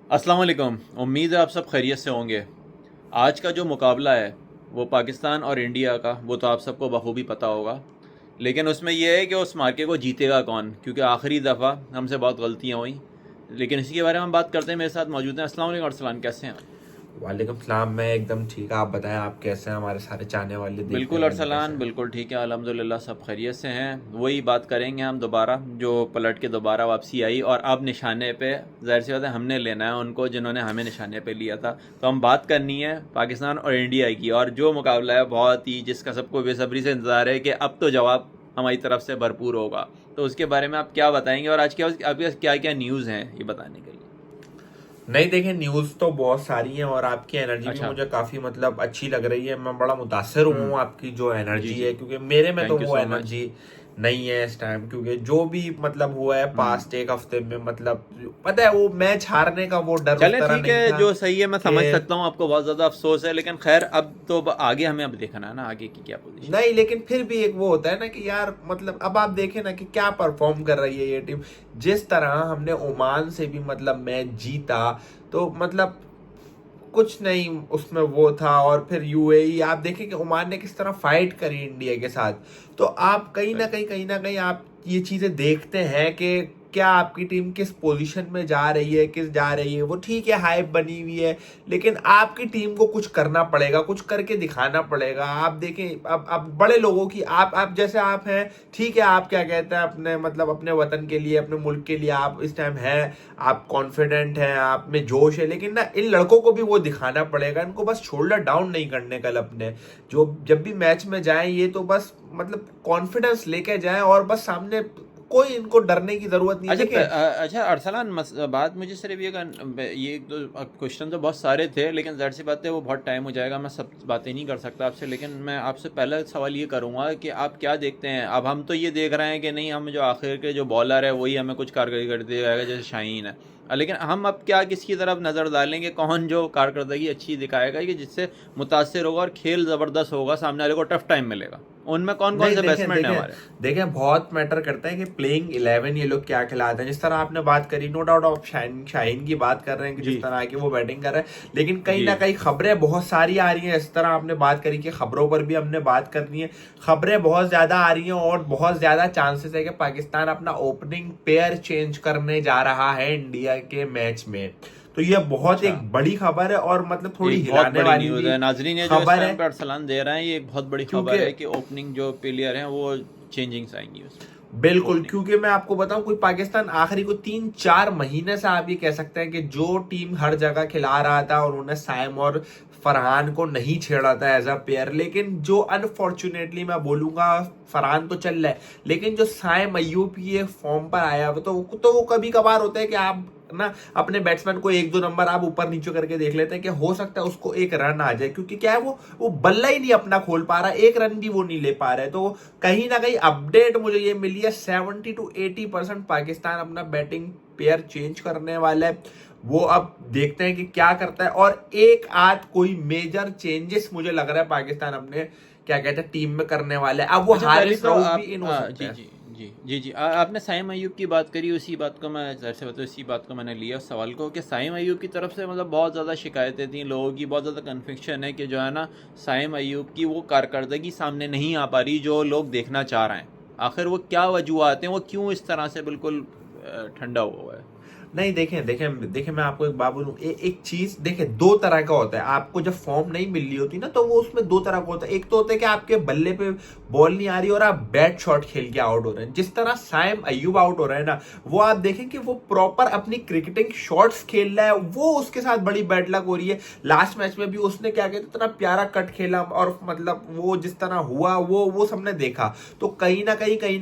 अस्सलाम वालेकुम। उम्मीद है आप सब खैरियत से होंगे। आज का जो मुकाबला है वो पाकिस्तान और इंडिया का, वो तो आप सबको बखूबी पता होगा। लेकिन उसमें यह है कि उस मार्के को जीतेगा कौन, क्योंकि आखिरी दफ़ा हमसे बहुत गलतियाँ हुई। लेकिन इसी के बारे में हम बात करते हैं। मेरे साथ मौजूद हैं। अस्सलाम वालेकुम अरसलान, कैसे हैं आप? वालेकुम सलाम। मैं एकदम ठीक। आप बताएं, आप कैसे हैं? हमारे सारे चाहने वाले, देखने बिल्कुल वाले कैसे अरसलान, हैं? बिल्कुल ठीक है, अल्हम्दुलिल्लाह सब खैरियत से हैं। वही बात करेंगे हम दोबारा, जो पलट के दोबारा वापसी आई और अब निशाने पे, ज़ाहिर सी बात है, हमने लेना है उनको जिन्होंने हमें निशाने पे लिया था। तो हम बात करनी है पाकिस्तान और इंडिया की, और जो मुकाबला है बहुत ही, जिसका सबको बेसब्री से इंतज़ार है कि अब तो जवाब हमारी तरफ से भरपूर होगा। तो उसके बारे में आप क्या बताएंगे, और आज के आपके पास क्या क्या न्यूज़ हैं ये बताने के लिए? नहीं, देखें, न्यूज़ तो बहुत सारी हैं और आपकी एनर्जी भी अच्छा। मुझे काफ़ी मतलब अच्छी लग रही है। मैं बड़ा मुतासर हुआ हूँ आपकी जो जी एनर्जी जी। है, क्योंकि मेरे में तो थैंक यू वो सो मच। एनर्जी नहीं है इस टाइम। क्योंकि जो भी मतलब हुआ है हम्म। पास्ट एक हफ्ते में, मतलब पता है, वो मैच हारने का वो डर उस चलें तरह ठीक नहीं है, था जो सही है मैं कि। समझ सकता हूँ, आपको बहुत ज़्यादा अफसोस है, लेकिन खैर अब तो आगे हमें अब देखना है ना, आगे की क्या पोजीशन नहीं, है। लेकिन फिर भी एक वो होता है ना कि यार, मतलब अब आप देखें ना कि क्या परफॉर्म कर रही है ये टीम। जिस तरह हमने ओमान से भी मतलब मैच जीता, तो मतलब कुछ नहीं उसमें वो था। और फिर यूएई, आप देखें कि ओमान ने किस तरह फाइट करी इंडिया के साथ। तो आप सही। कहीं ना कहीं आप ये चीजें देखते हैं कि क्या आपकी टीम किस पोजीशन में जा रही है, किस जा रही है। वो ठीक है, हाइप बनी हुई है, लेकिन आपकी टीम को कुछ करना पड़ेगा, कुछ करके दिखाना पड़ेगा। आप देखें, अब बड़े लोगों की, आप जैसे आप हैं, ठीक है, आप क्या कहते हैं, अपने मतलब अपने वतन के लिए, अपने मुल्क के लिए आप इस टाइम हैं, आप कॉन्फिडेंट हैं, आप में जोश है। लेकिन ना, इन लड़कों को भी वो दिखाना पड़ेगा। इनको बस शोल्डर डाउन नहीं करने कल अपने, जो जब भी मैच में जाएं ये तो बस मतलब कॉन्फिडेंस लेके जाएं, और बस सामने कोई इनको डरने की जरूरत नहीं है। अच्छा देखें, अच्छा अरसलान, बात मुझे सिर्फ ये एक दो क्वेश्चन तो बहुत सारे थे, लेकिन ज़ाहिर सी बात है वो बहुत टाइम हो जाएगा, मैं सब बातें नहीं कर सकता आपसे। लेकिन मैं आपसे पहला सवाल ये करूँगा कि आप क्या देखते हैं। अब हम तो ये देख रहे हैं कि नहीं, हम जो आखिर के जो बॉलर है वही हमें कुछ कारकर्दगी करते जाएगा, जैसे शाहीन है। लेकिन हम अब क्या किसकी तरफ नज़र डालेंगे, कौन जो कारकर्दगी अच्छी दिखाएगा कि जिससे मुतासर होगा और खेल ज़बरदस्त होगा, सामने वाले को टफ टाइम मिलेगा? उनमें कौन कौन नहीं, से देखें बैट्समैन हैं देखें हमारे? देखें, बहुत मैटर करता है कि प्लेइंग 11 ये लोग क्या खिलाते हैं। जिस तरह आपने बात करी, नो डाउट आप शाहीन शाहीन की बात कर रहे हैं कि जी जिस तरह की वो बैटिंग कर रहे हैं, लेकिन कहीं जी। ना कहीं खबरें बहुत सारी आ रही हैं। इस तरह आपने बात करी कि खबरों पर भी हमने बात करनी है। खबरें बहुत ज्यादा आ रही हैं और बहुत ज्यादा चांसेस है कि पाकिस्तान अपना ओपनिंग पेयर चेंज करने जा रहा है इंडिया के मैच में। तो ये बहुत अच्छा, एक बड़ी खबर है और मतलब थोड़ी एक बहुत हिलाने बड़ी वाली न्यूज़ भी है नाजरीन, ये जो इस खबर टाइम है। पे अरसलान दे रहे हैं, ये एक बहुत बड़ी क्योंकि खबर है कि ओपनिंग जो प्लेयर हैं वो चेंजिंग्स आएंगी उसमें, बिल्कुल, ओपनिंग में। क्योंकि मैं आपको बताऊं, कोई पाकिस्तान आखिरी को 3-4 महीने से आप ये कह सकते हैं कि जो टीम हर जगह खिला रहा था, और उन्होंने साइम और फरहान को नहीं छेड़ा था एज अ पेयर। लेकिन जो अनफॉर्चुनेटली मैं बोलूंगा, फरहान तो चल रहा है, लेकिन जो साइम अय्यूब ये फॉर्म पर आया हुआ, तो वो कभी कभार होता है कि आप ना अपने बैट्समैन को एक दो नंबर आप ऊपर नीचे करके देख लेते हैं कि हो सकता है उसको एक रन आ जाए। क्योंकि क्या है, वो बल्ला ही नहीं अपना खोल पा रहा, एक रन भी वो नहीं ले पा रहा है। तो कहीं ना कहीं अपडेट मुझे ये मिली है, 70 to 80% पाकिस्तान अपना बैटिंग पेयर चेंज करने वाला है। वो अब देखते हैं कि क्या करता है, और एक आध कोई मेजर चेंजेस मुझे लग रहा है पाकिस्तान अपने क्या कहते हैं टीम में करने वाले है। अब वो अच्छा, पहले हारिस तो रऊफ भी आप इन हो सकते जी हैं। जी जी जी जी, आपने साइम अयूब की बात करी, उसी बात को मैं ज़रा से बताऊँ, इसी बात को मैंने लिया उस सवाल को, कि साइम अयूब की तरफ से मतलब बहुत ज़्यादा शिकायतें थी लोगों की, बहुत ज़्यादा कन्फिक्शन है कि जो है ना, साइम अयूब की वो कारकर्दगी सामने नहीं आ पा रही जो लोग देखना चाह रहे हैं। आखिर वो क्या वजूहत हैं, वो क्यों इस तरह से बिल्कुल ठंडा हुआ है? नहीं, देखें देखें देखें, मैं आपको एक बात बोलूं, एक चीज देखें, दो तरह का होता है। आपको जब फॉर्म नहीं मिल रही होती ना, तो वो उसमें दो तरह का होता है। एक तो होता है कि आपके बल्ले पे बॉल नहीं आ रही और आप बैट शॉट खेल के आउट हो रहे हैं। जिस तरह साइम अय्यूब आउट हो रहा है ना, वो आप देखें कि वो प्रॉपर अपनी क्रिकेटिंग शॉट्स खेल रहा है। वो उसके साथ बड़ी बैड लक हो रही है। लास्ट मैच में भी उसने क्या कहते इतना प्यारा कट खेला, और मतलब वो जिस तरह हुआ वो सबने देखा। तो कहीं ना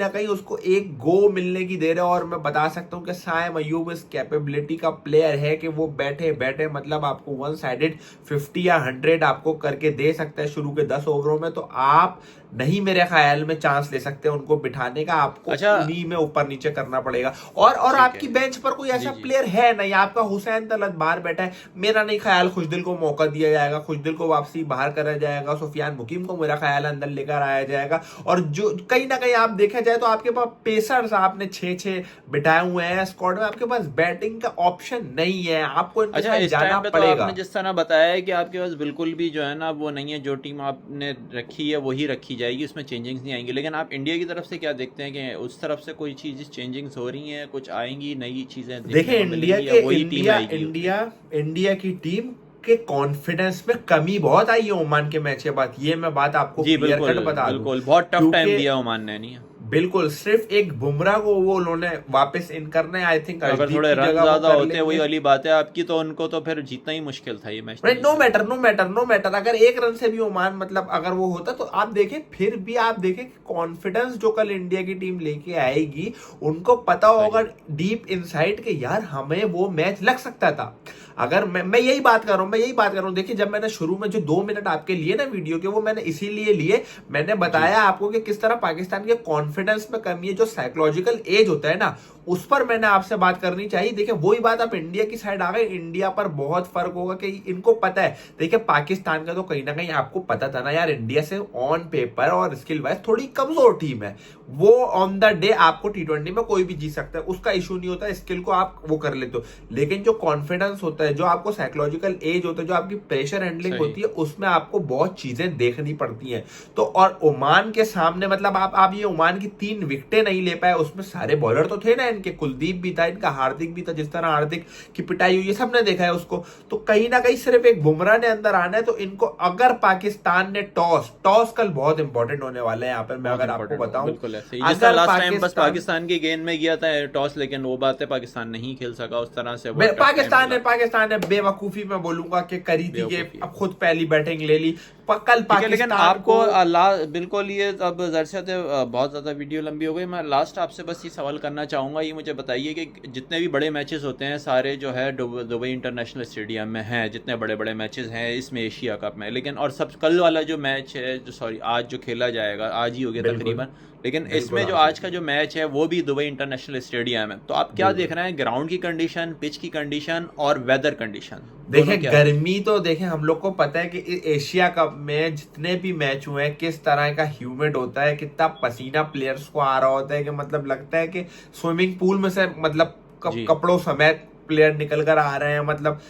कहीं उसको एक गो मिलने की देर है। और मैं बता सकता हूं कि साइम अय्यूब इस कैपेबिलिटी का प्लेयर है कि वो बैठे बैठे मतलब आपको वन साइडेड 50 या 100 आपको करके दे सकता है शुरू के 10 ओवरों में। तो आप नहीं मेरे ख्याल में चांस ले सकते उनको बिठाने का। आपको अच्छा, उन्हीं में ऊपर नीचे करना पड़ेगा। और ठीक आपकी है। बेंच पर कोई जी, ऐसा जी। प्लेयर है नहीं, आपका हुसैन तलत बाहर बैठा है, मेरा नहीं ख्याल खुशदिल को मौका दिया जाएगा, खुशदिल को वापसी बाहर करा जाएगा, सुफियान मुकीम को मेरा ख्याल अंदर लेकर आया जाएगा। और जो कहीं ना कहीं आप देखा जाए तो आपके पास पेसर्स आपने 6-6 बिठाए हुए हैं स्क्वाड में, आपके पास बैटिंग का ऑप्शन नहीं है, आपको इनके अच्छा, साथ इस जाना टाइम पे तो पड़ेगा। आपने जिस तरह बताया है कि आपके पास बिल्कुल भी जो है ना वो नहीं है, जो टीम आपने रखी है वही रखी जाएगी, उसमें चेंजिंग्स नहीं आएंगी, लेकिन आप इंडिया की तरफ से क्या देखते हैं कि उस तरफ से कोई चीज़ चेंजिंग्स हो रही हैं, कुछ आएंगी, नई चीज़ें देखने देखिए को इंडिया मिलेंगी, या के वही टीम इंडिया रहेगी उतनी? इंडिया इंडिया की टीम के कॉन्फिडेंस में कमी बहुत आई है ओमान के मैच के बाद, ये मैं बात आपको जी, क्लियर बिल्कुल, कट बता दूं। बिल्कुल। बहुत टफ टाइम क्योंकि दिया ओमान ने, नहीं है? बिल्कुल सिर्फ एक बुमराह को वो उन्होंने वापस इन करना है, आई थिंक अगर अर्शदीप थोड़े की रन जगह वो ज़्यादा कर होते, वही लेंगे। वाली बात है आपकी, तो उनको तो फिर जीतना ही मुश्किल था ये मैच, राइट, नहीं नो था? Matter no matter no matter, अगर एक रन से भी ओमान मतलब अगर वो होता तो आप देखें, फिर भी आप देखें कॉन्फिडेंस जो कल इंडिया की टीम लेके आएगी, उनको पता होगा सही। डीप इनसाइड के यार हमें वो मैच लग सकता था। अगर मैं यही बात कर रहा हूं, मैं यही बात कर रहा हूं। देखिए जब मैंने शुरू में जो 2 मिनट आपके लिए ना वीडियो के, वो मैंने इसीलिए लिए, मैंने जी। बताया आपको कि किस तरह पाकिस्तान के कॉन्फिडेंस में कमी है, जो साइकोलॉजिकल एज होता है ना, उस पर मैंने आपसे बात करनी चाहिए। देखिए वही बात आप इंडिया की साइड आ गए, इंडिया पर बहुत फर्क होगा कि इनको पता है। देखिए पाकिस्तान का तो कहीं ना कहीं आपको पता था ना यार, इंडिया से ऑन पेपर और स्किल वाइज थोड़ी कमजोर टीम है, वो ऑन द डे आपको T20 में कोई भी जीत सकता है, उसका इशू नहीं होता, स्किल को आप वो कर लेते हो। लेकिन जो कॉन्फिडेंस होता है, जो आपको साइकोलॉजिकल एज होता है, जो आपकी प्रेशर हैंडलिंग सही। होती है, उसमें आपको बहुत चीजें देखनी पड़ती हैं। तो और ओमान के सामने मतलब आप ये ओमान की 3 विकेटें नहीं ले पाए, उसमें सारे बॉलर तो थे ना इनके, कुलदीप भी था इनका, हार्दिक भी था, जिस तरह हार्दिक की पिटाई हुई है सबने देखा है उसको। तो कहीं ना कहीं सिर्फ एक बुमराह ने अंदर आना है। तो इनको अगर पाकिस्तान ने टॉस टॉस कल बहुत इंपॉर्टेंट होने वाला है यहाँ पर, मैं बहुत अगर आपको इंपॉर्टेंट हो, बताऊं, बिल्कुल ऐसे ही जिस तरह अगर लास्ट टाइम बस पाकिस्तान पाकिस्तान की गेंद में गया था टॉस, लेकिन वो बात है पाकिस्तान नहीं खेल सका उस तरह से, बहुत टफ टाइम मिला। पाकिस्तान ने बेवकूफी में बोलूंगा कि करी थी कि बेवकूफ़ी है। अब खुद पहली बैटिंग ले ली। कल ठीक है, लेकिन पाकिस्तान आपको को बिल्कुल ये अब ज़र से बहुत ज़्यादा वीडियो लंबी हो गई, मैं लास्ट आपसे बस ये सवाल करना चाहूँगा, ये मुझे बताइए कि जितने भी बड़े मैचेस होते हैं सारे जो है दुबई इंटरनेशनल स्टेडियम में हैं, जितने बड़े बड़े मैचेस हैं इसमें एशिया कप में, लेकिन और सब कल वाला जो मैच है, जो सॉरी आज जो खेला जाएगा, आज ही हो गया बिल्कुल तकरीबन, लेकिन बिल्कुल इसमें जो हासिल आज का जो मैच है वो भी दुबई इंटरनेशनल स्टेडियम है, तो आप क्या बिल्कुल। देख रहे हैं ग्राउंड की कंडीशन, पिच की कंडीशन और वेदर कंडीशन, दोनों देखिए क्या है? गर्मी तो देखें, हम लोग को पता है कि एशिया कप में जितने भी मैच हुए हैं किस तरह का ह्यूमिड होता है, कितना पसीना प्लेयर्स को आ रहा होता है कि मतलब लगता है कि स्विमिंग पूल में से मतलब जी। कपड़ों समेत प्लेयर निकल कर आ रहे हैं। मतलब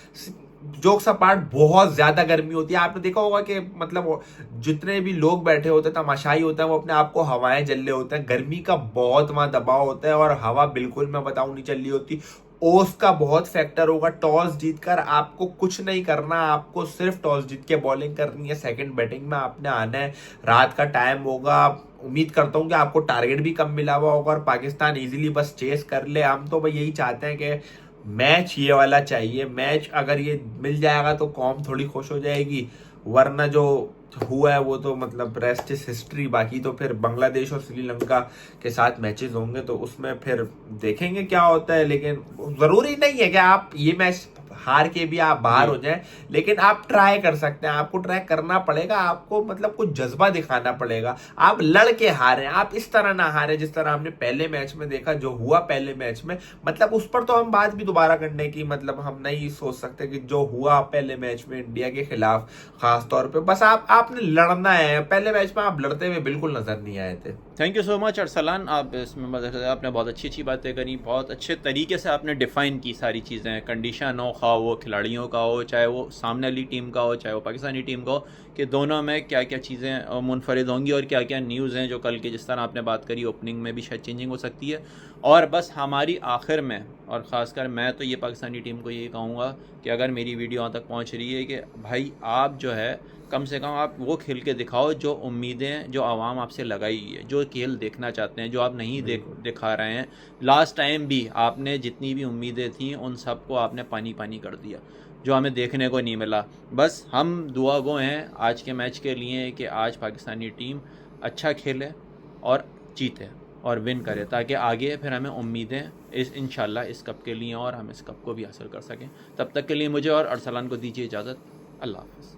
जोक्स अपार्ट बहुत ज्यादा गर्मी होती है। आपने देखा होगा कि मतलब जितने भी लोग बैठे होते हैं, तमाशाई होते हैं, वो अपने आप को हवाएं जल रहे होते हैं, गर्मी का बहुत वहां दबाव होता है, और हवा बिल्कुल मैं बताऊं नहीं चल रही होती। ओस का बहुत फैक्टर होगा। टॉस जीतकर आपको कुछ नहीं करना, आपको सिर्फ टॉस जीत के बॉलिंग करनी है, सेकंड बैटिंग में आपने आना है, रात का टाइम होगा, उम्मीद करता हूं कि आपको टारगेट भी कम मिला हुआ होगा और पाकिस्तान इजीली बस चेस कर ले। हम तो भाई यही चाहते हैं कि मैच ये वाला चाहिए, मैच अगर ये मिल जाएगा तो कौम थोड़ी खुश हो जाएगी, वरना जो हुआ है वो तो मतलब रेस्ट इज हिस्ट्री। बाकी तो फिर बांग्लादेश और श्रीलंका के साथ मैचेस होंगे तो उसमें फिर देखेंगे क्या होता है। लेकिन जरूरी नहीं है कि आप ये मैच हार के भी आप बाहर जी। हो जाएं, लेकिन आप ट्राई कर सकते हैं, आपको ट्राई करना पड़ेगा, आपको मतलब कुछ जज्बा दिखाना पड़ेगा। आप लड़ के हारे, आप इस तरह ना हारे जिस तरह हमने पहले मैच में देखा, जो हुआ पहले मैच में। मतलब उस पर तो हम बात भी दोबारा करने की मतलब हम नहीं सोच सकते कि जो हुआ पहले मैच में इंडिया के खिलाफ, खास तौर पे बस आपने लड़ना है। पहले मैच में आप लड़ते हुए बिल्कुल नजर नहीं आए थे। Thank you so much Arsalan, आप इसमें आपने बहुत अच्छी अच्छी बातें करी, बहुत अच्छे तरीके से आपने डिफ़ाइन की सारी चीज़ें, कंडीशन हो, खा वो खिलाड़ियों का हो, चाहे वो सामने वाली टीम का हो, चाहे वो पाकिस्तानी टीम का हो, कि दोनों में क्या क्या चीज़ें मुनफरिद होंगी और क्या क्या न्यूज़ हैं जो कल की जिस तरह आपने बात करी ओपनिंग में भी शायद चेंजिंग हो सकती है। और बस हमारी आखिर में, और ख़ासकर मैं तो ये पाकिस्तानी टीम को यही कहूँगा कि अगर मेरी वीडियो वहाँ तक पहुँच रही है कि भाई आप जो है कम से कम आप वो खेल के दिखाओ जो उम्मीदें जो आवाम आपसे लगाई है, जो खेल देखना चाहते हैं, जो आप नहीं दिखा रहे हैं। लास्ट टाइम भी आपने जितनी भी उम्मीदें थी उन सब को आपने पानी पानी कर दिया, जो हमें देखने को नहीं मिला। बस हम दुआ गो हैं आज के मैच के लिए कि आज पाकिस्तानी टीम अच्छा खेले और जीते और विन करे, ताकि आगे फिर हमें उम्मीदें इंशाल्लाह इस कप के लिए और हम इस कप को भी हासिल कर सकें। तब तक के लिए मुझे और अरसलान को दीजिए इजाज़त। अल्लाह हाफ़िज़।